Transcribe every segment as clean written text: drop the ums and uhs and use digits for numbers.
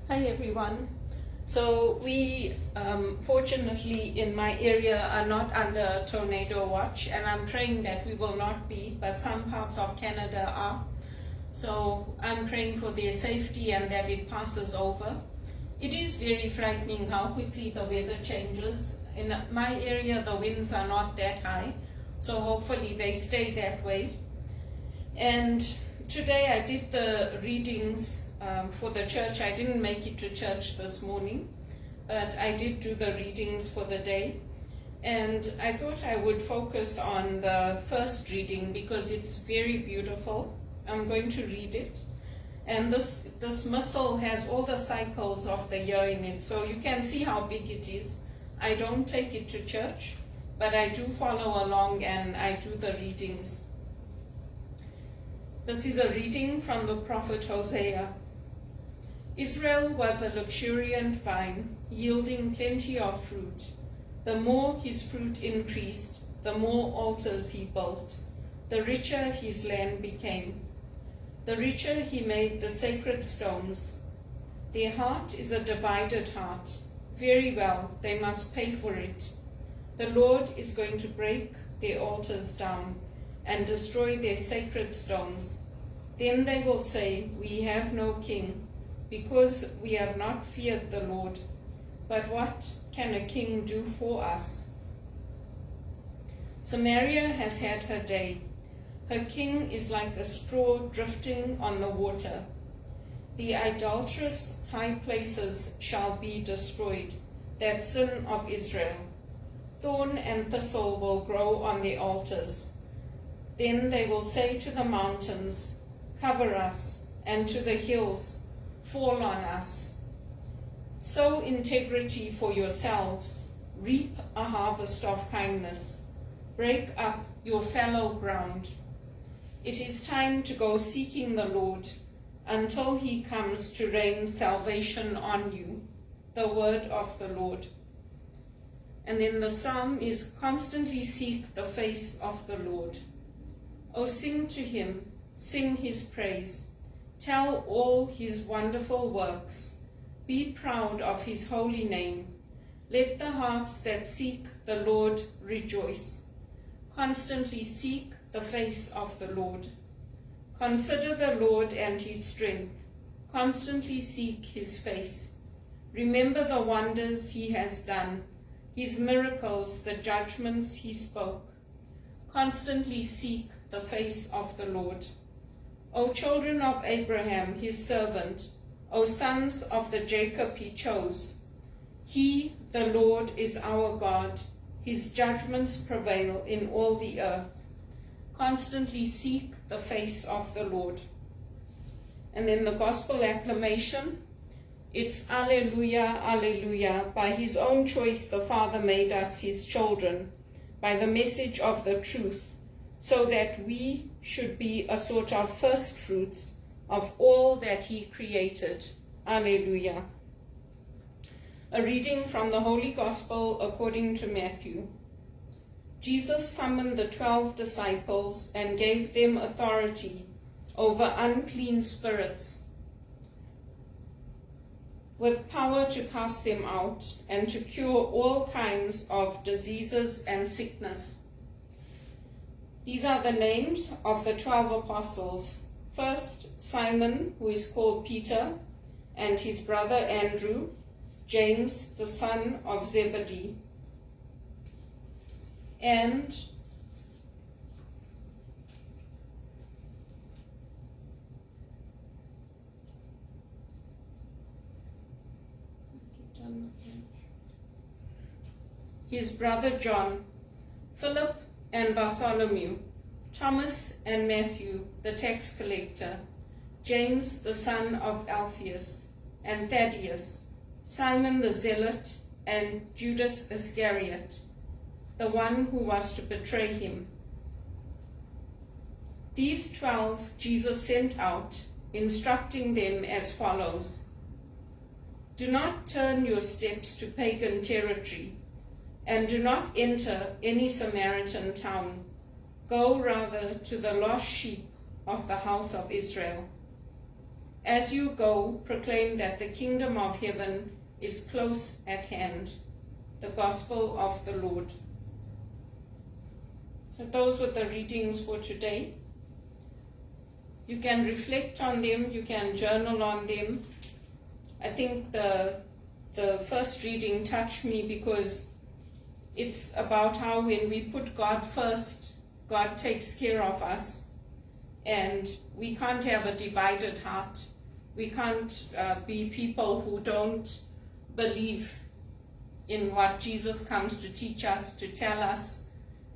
Hi everyone. So we fortunately in my area are not under tornado watch, and I'm praying that we will not be, but some parts of Canada are. So I'm praying for their safety and that it passes over. It is very frightening how quickly the weather changes. In my area the winds are not that high, so hopefully they stay that way. And today I did the readings for the church. I didn't make it to church this morning, but I did do the readings for the day. And I thought I would focus on the first reading because it's very beautiful. I'm going to read it. And this missal has all the cycles of the year in it, so you can see how big it is. I don't take it to church, but I do follow along and I do the readings. This is a reading from the prophet Hosea. Israel was a luxuriant vine, yielding plenty of fruit. The more his fruit increased, the more altars he built, the richer his land became. The richer he made the sacred stones. Their heart is a divided heart. Very well, they must pay for it. The Lord is going to break their altars down and destroy their sacred stones. Then they will say, "We have no king, because we have not feared the Lord. But what can a king do for us?" Samaria has had her day. Her king is like a straw drifting on the water. The idolatrous high places shall be destroyed, that sin of Israel. Thorn and thistle will grow on the altars. Then they will say to the mountains, "Cover us," and to the hills, "Fall on us." Sow integrity for yourselves. Reap a harvest of kindness. Break up your fallow ground. It is time to go seeking the Lord until he comes to rain salvation on you. The word of the Lord. And then the psalm is, "Constantly seek the face of the Lord." Oh, sing to him, sing his praise. Tell all his wonderful works. Be proud of his holy name. Let the hearts that seek the Lord rejoice. Constantly seek the face of the Lord. Consider the Lord and his strength. Constantly seek his face. Remember the wonders he has done, his miracles, the judgments he spoke. Constantly seek the face of the Lord. O children of Abraham, his servant, O sons of the Jacob he chose. He, the Lord, is our God. His judgments prevail in all the earth. Constantly seek the face of the Lord. And then the gospel acclamation. It's Alleluia, Alleluia. By his own choice the Father made us his children, by the message of the truth, so that we should be a sort of first fruits of all that he created. Alleluia. A reading from the Holy Gospel according to Matthew. Jesus summoned the 12 disciples and gave them authority over unclean spirits, with power to cast them out and to cure all kinds of diseases and sickness. These are the names of the 12 apostles. First, Simon, who is called Peter, and his brother Andrew, James, the son of Zebedee, and his brother John, Philip and Bartholomew, Thomas and Matthew, the tax collector, James, the son of Alphaeus, and Thaddeus, Simon the Zealot, and Judas Iscariot, the one who was to betray him. These 12 Jesus sent out, instructing them as follows: "Do not turn your steps to pagan territory, and do not enter any Samaritan town. Go rather to the lost sheep of the house of Israel. As you go, proclaim that the kingdom of heaven is close at hand. The Gospel of the Lord. So those were the readings for today. You can reflect on them, you can journal on them. I think the first reading touched me because it's about how when we put God first, God takes care of us. And we can't have a divided heart. We can't be people who don't believe in what Jesus comes to teach us, to tell us.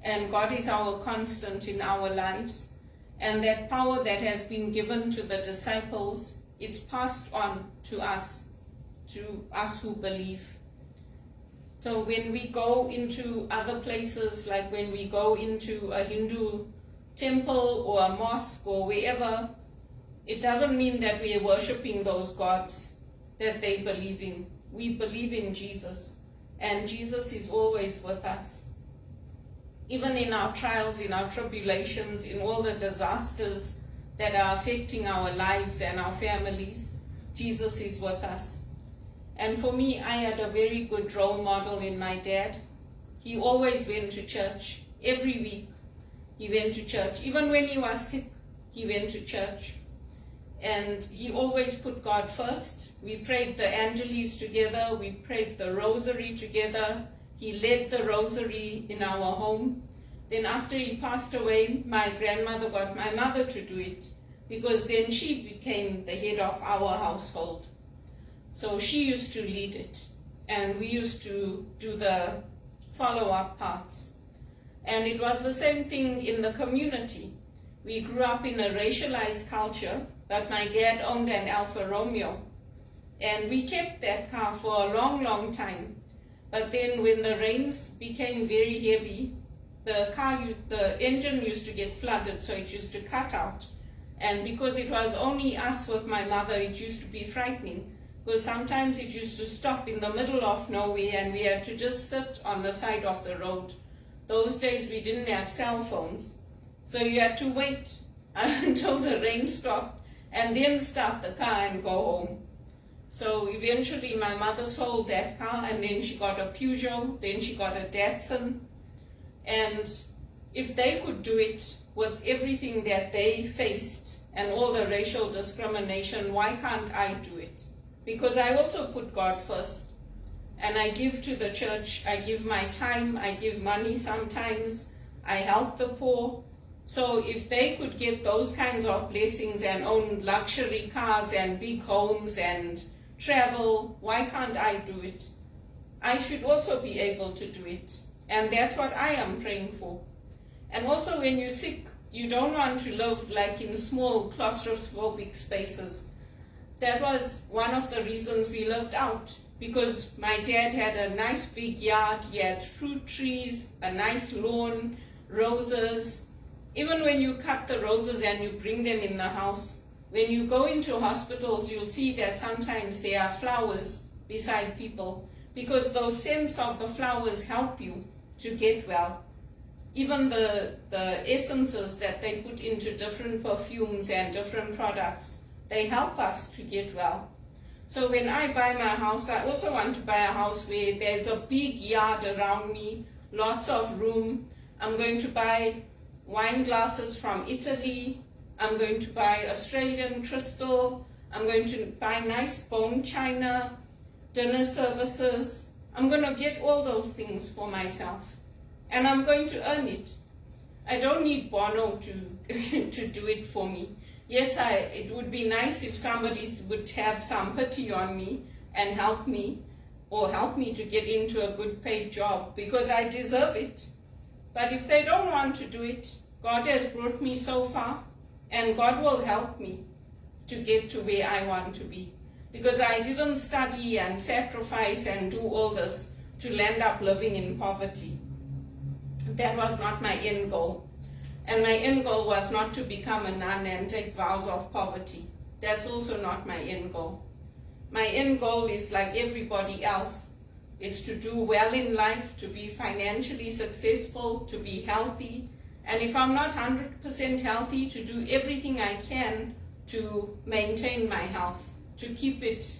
And God is our constant in our lives. And that power that has been given to the disciples, it's passed on to us who believe. So when we go into other places, like when we go into a Hindu temple or a mosque or wherever, it doesn't mean that we are worshipping those gods that they believe in. We believe in Jesus, and Jesus is always with us. Even in our trials, in our tribulations, in all the disasters that are affecting our lives and our families, Jesus is with us. And for me, I had a very good role model in my dad. He always went to church. Every week he went to church. Even when he was sick, he went to church. And he always put God first. We prayed the Angeles together. We prayed the Rosary together. He led the Rosary in our home. Then after he passed away, my grandmother got my mother to do it, because then she became the head of our household. So she used to lead it, and we used to do the follow-up parts. And it was the same thing in the community. We grew up in a racialized culture, but my dad owned an Alfa Romeo, and we kept that car for a long, long time. But then when the rains became very heavy, the engine used to get flooded, so it used to cut out. And because it was only us with my mother, it used to be frightening, because sometimes it used to stop in the middle of nowhere and we had to just sit on the side of the road. Those days we didn't have cell phones, so you had to wait until the rain stopped and then start the car and go home. So eventually my mother sold that car, and then she got a Peugeot, then she got a Datsun. And if they could do it with everything that they faced and all the racial discrimination, why can't I do it? Because I also put God first. And I give to the church, I give my time, I give money sometimes, I help the poor. So if they could get those kinds of blessings and own luxury cars and big homes and travel, why can't I do it? I should also be able to do it. And that's what I am praying for. And also when you're sick, you don't want to live like in small claustrophobic spaces. That was one of the reasons we lived out, because my dad had a nice big yard, he had fruit trees, a nice lawn, roses. Even when you cut the roses and you bring them in the house, when you go into hospitals, you'll see that sometimes there are flowers beside people, because those scents of the flowers help you to get well. Even the essences that they put into different perfumes and different products, they help us to get well. So when I buy my house, I also want to buy a house where there's a big yard around me, lots of room. I'm going to buy wine glasses from Italy. I'm going to buy Australian crystal. I'm going to buy nice bone china, dinner services. I'm going to get all those things for myself. And I'm going to earn it. I don't need Bono to do it for me. Yes, it would be nice if somebody would have some pity on me and help me, or help me to get into a good paid job, because I deserve it. But if they don't want to do it, God has brought me so far, and God will help me to get to where I want to be. Because I didn't study and sacrifice and do all this to land up living in poverty. That was not my end goal. And my end goal was not to become a nun and take vows of poverty. That's also not my end goal. My end goal is like everybody else. It's to do well in life, to be financially successful, to be healthy. And if I'm not 100% healthy, to do everything I can to maintain my health, to keep it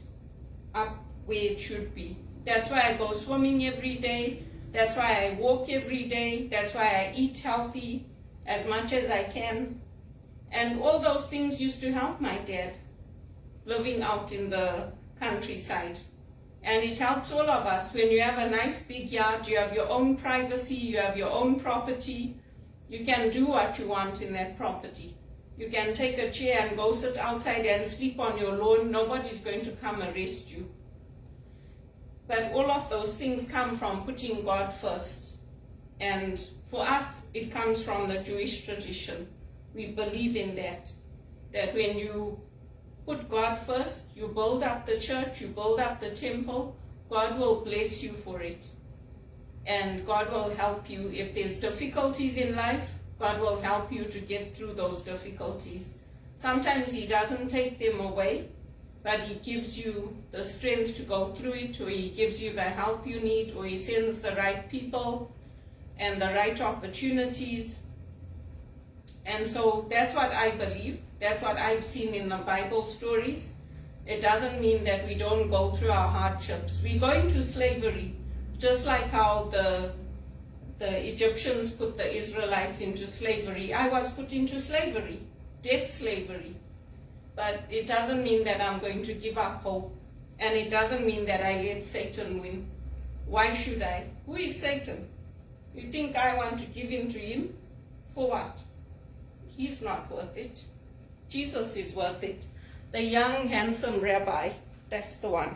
up where it should be. That's why I go swimming every day. That's why I walk every day. That's why I eat healthy as much as I can. And all those things used to help my dad living out in the countryside. And it helps all of us. When you have a nice big yard, you have your own privacy, you have your own property, you can do what you want in that property. You can take a chair and go sit outside and sleep on your lawn. Nobody's going to come arrest you. But all of those things come from putting God first. And for us, it comes from the Jewish tradition. We believe in that when you put God first, you build up the church, you build up the temple, God will bless you for it. And God will help you. If there's difficulties in life, God will help you to get through those difficulties. Sometimes He doesn't take them away, but He gives you the strength to go through it, or He gives you the help you need, or He sends the right people and the right opportunities. And so that's what I believe. That's what I've seen in the Bible stories. It doesn't mean that we don't go through our hardships. We go into slavery, just like how the Egyptians put the Israelites into slavery. I was put into slavery, debt slavery. But it doesn't mean that I'm going to give up hope. And it doesn't mean that I let Satan win. Why should I? Who is Satan? You think I want to give in to him? For what? He's not worth it. Jesus is worth it. The young, handsome rabbi, that's the one.